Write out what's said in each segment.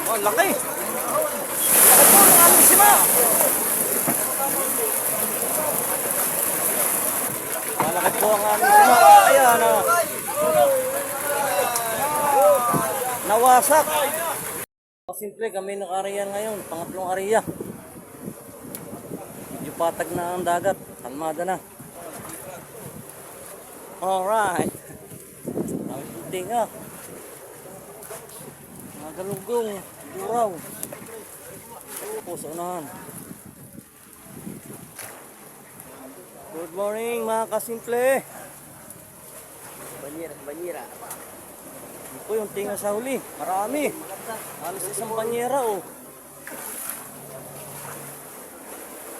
Oh, laki. Laki po ng aming sima. Malaki po ang aming sima. Ayan, nawasak. Simple kami naka-ariyan ngayon. Pangatlong ariya. Medyo patag na ang dagat. Kalmada na. Alright. Ang puting mga galunggong, buraw. Pusonahan. Good morning mga kasimple. Banyera. Ito po yung tinga sa huli. Marami. Halos isang banyera oh.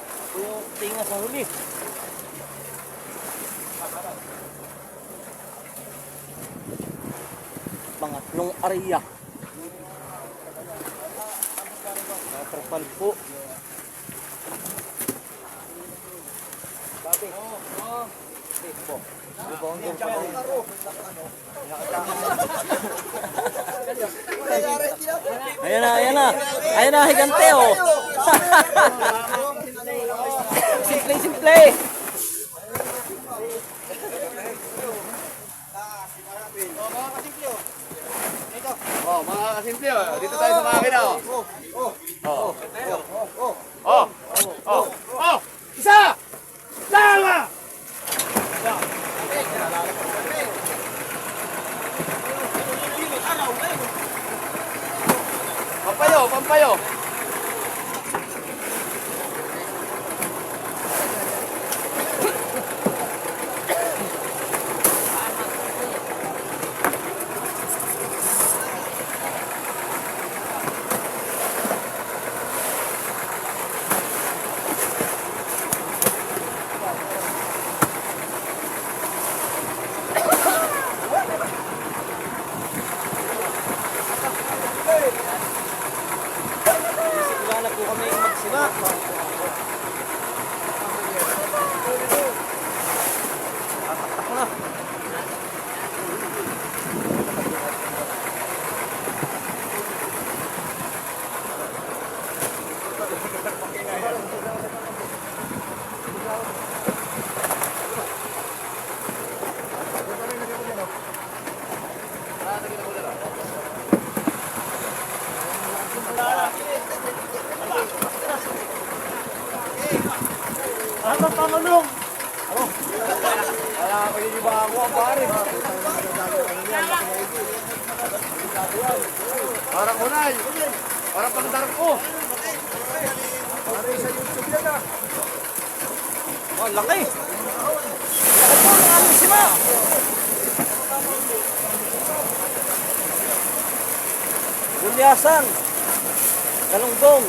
Ito po yung tinga sa huli. Pangatlong ariya. Natrapal po. Babi. Po. Ayan na, higante oh. Simple. Oh, mga kasimple, dito tayo sa makina. Isa! Dalawa! Pampayo. Wala na po kami magsima. Tatak na. Ano pamanong? Wala ka iba ako ang pare. Parang kunay. Parang pagdar ko. Pare sa YouTube yan Oh, laki. Laki po ng aming sima. Gulyasan. Galunggong.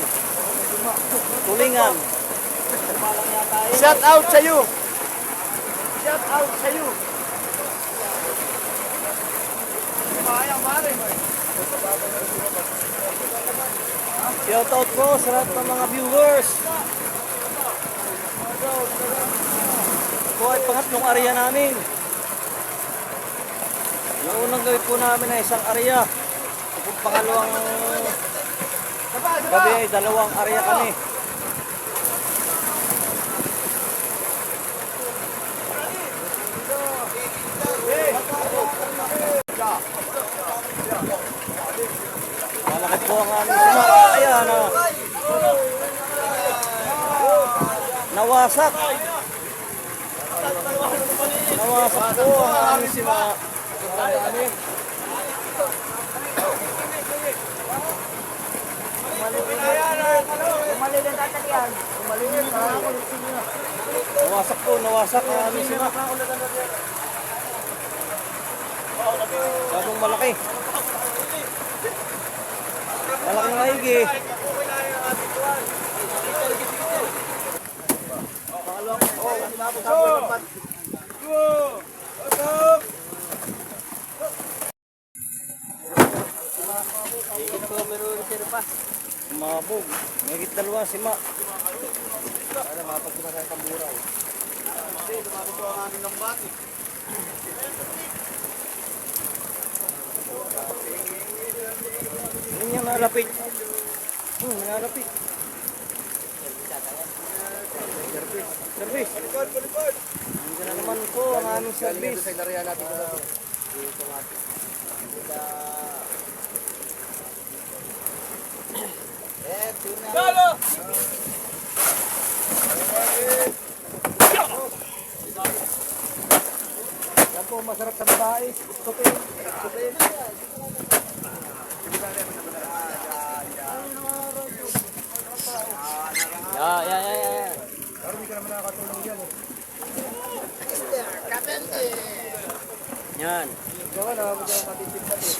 Tulingan. Shout out sa iyo. Shout out po sa lahat ng mga viewers. Ito ay pangatlong area namin. Yung unang gawin po namin ay isang area. Kung pangalawang gabi ay dalawang area kami. Malaki po ang aming sima. Ayan nawasak. Nawasak po ang aming sima. Nawasak ang aming sima. Gagong malaki. Malaking maigi. Mabog. Mahigit dalawa sima. Para mapagkumasan ng buray. Kasi dumabog po ang aming ng bati. Yun yung nalapit. Nalapit. Service. Hindi na naman po ang aming service. Sa ilariya natin ko lang. Yan po, masarap sa babae. Stupin. Yeah. Pero hindi ka naman nakakatulong dyan eh. Yan. Gawa na, mo dyan matitipad eh.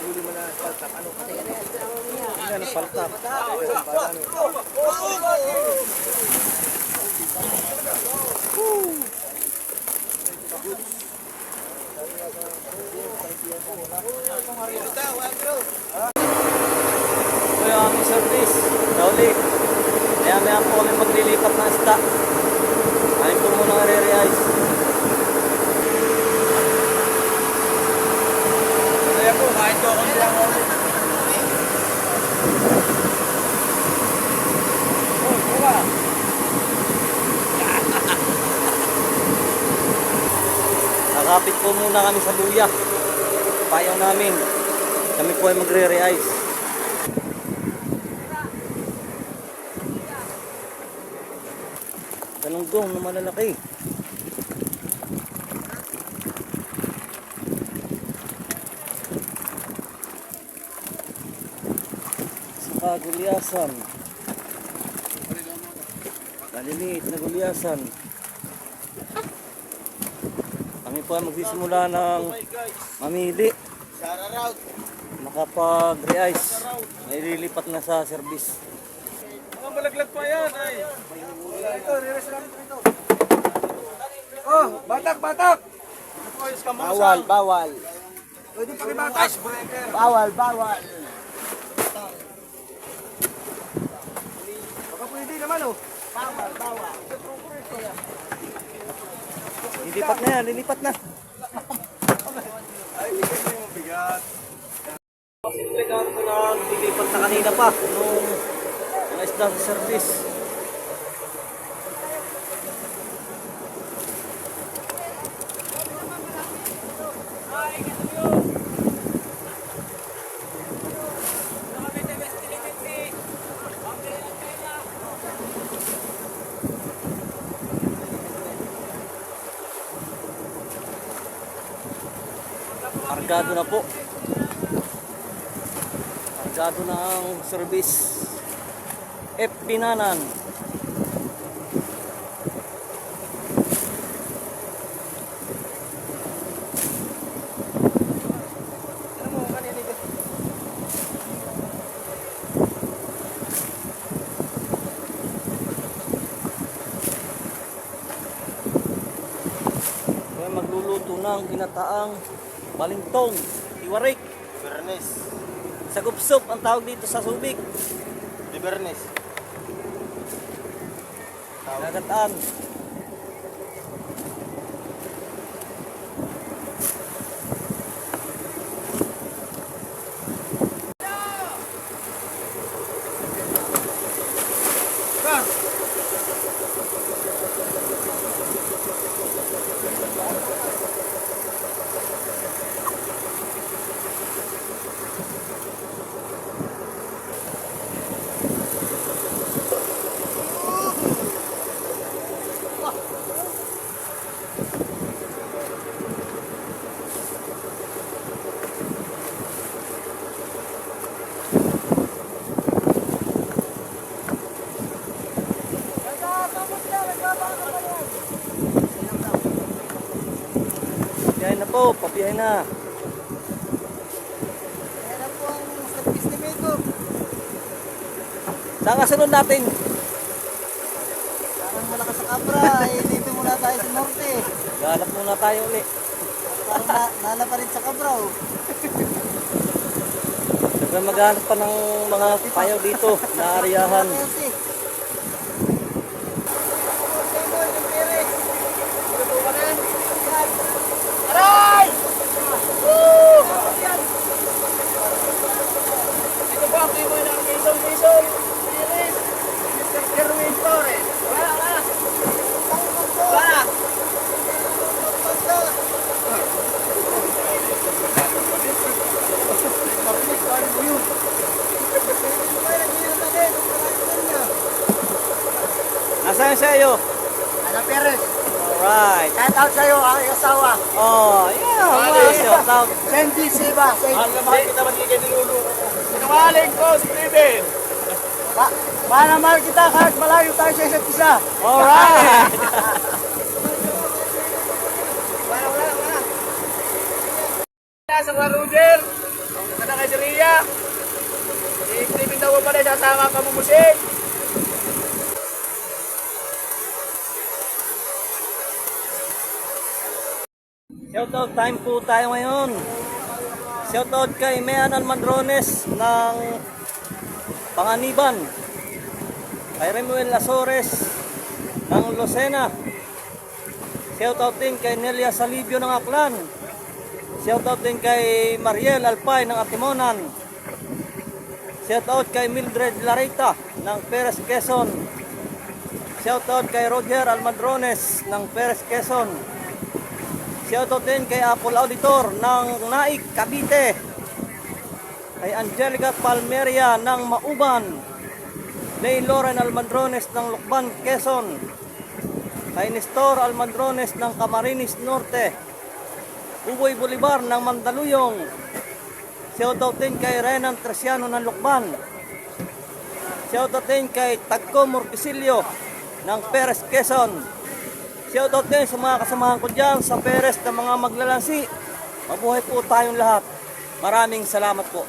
Huli mo na paltap. Ano? Yan ang paltap. Ito yung aming service. Nauli. Maya po kami maglilipat ng isda. Ayun po muna re-ice. Kaya po, kahit ko kung sila mo. Nakapit po muna kami sa luya. Payaw namin. Kami po ay magre-re-ice. Galunggong na malalaki. Saka gulyasan. Maliliit na gulyasan. Kami po ay magsisimula ng mamili. Makapag-re-ice. May lilipat na sa service. Mga malaglag pa yan ay. Ito, re-rest namin ito. Oh, batak! Bawal. Pwede pa rin batak. Icebreaker. Bawal. Baka pwede naman oh. Lilipat na. Ay, bigyan mo yung bigat. Simple ka ko lang, lilipat na kanina pa nung mga isda sa service. Kargado na po. Kargado na ang service. FP Nanan. Kaya magluluto ng ginataang balintong, iwarik, Bernes. sagupsup ang tawag dito sa Subic. Di Bernes. Nagataan. Pabiyahin na po, pabiyahin na. Kaya po ang service ni Mego. Saan kasunod natin? Parang malakas sa kabra. Dito muna tayo sa norte. Galap muna tayo ulit. Parang nana pa rin sa kabraw. Siyempre maghanap pa ng mga payaw dito na ariyahan. Kasi. Ito po ang timo ng Quezon. Mr. Kerwin Torres. Wala. Nasaan siya iyo? Ana Perez. Alright. Shout out sa'yo, ang asawa. Oh, yeah. Wow, shout out. Sandy Siba. Mahal na mahal kita magiging ni Lulu. Sinungaling ko, Steven. Mahal na mahal kita kahit malayo tayo sa isa't isa. Alright. Wala. Sa Roger. Kada kay Jeria. Si Steven daw pa rin sasama ka mo musik. Shoutout time po tayo ngayon. Shoutout kay Mean Almandrones ng Panganiban. Kay Remuel Azores ng Lucena. Shoutout din kay Nelia Salibio ng Aklan. Shoutout din kay Mariel Alpay ng Atimonan. Shoutout kay Mildred Larita ng Perez Quezon. Shoutout kay Roger Almandrones ng Perez Quezon. Shoutout din kay Apple Auditor ng Naik, Cavite. Kay Angelica Palmeria ng Mauban. Lay Loren Almandrones ng Lukban, Quezon. Kay Nestor Almandrones ng Camarines Norte. Uboy Bolivar ng Mandaluyong. Shoutout din kay Renan Tresiano ng Lukban. Shoutout din kay Tagco Morpisilio ng Perez, Quezon. Shoutout din sa mga kasamahan ko dyan sa Perez na mga maglalansi. Mabuhay po tayong lahat. Maraming salamat po.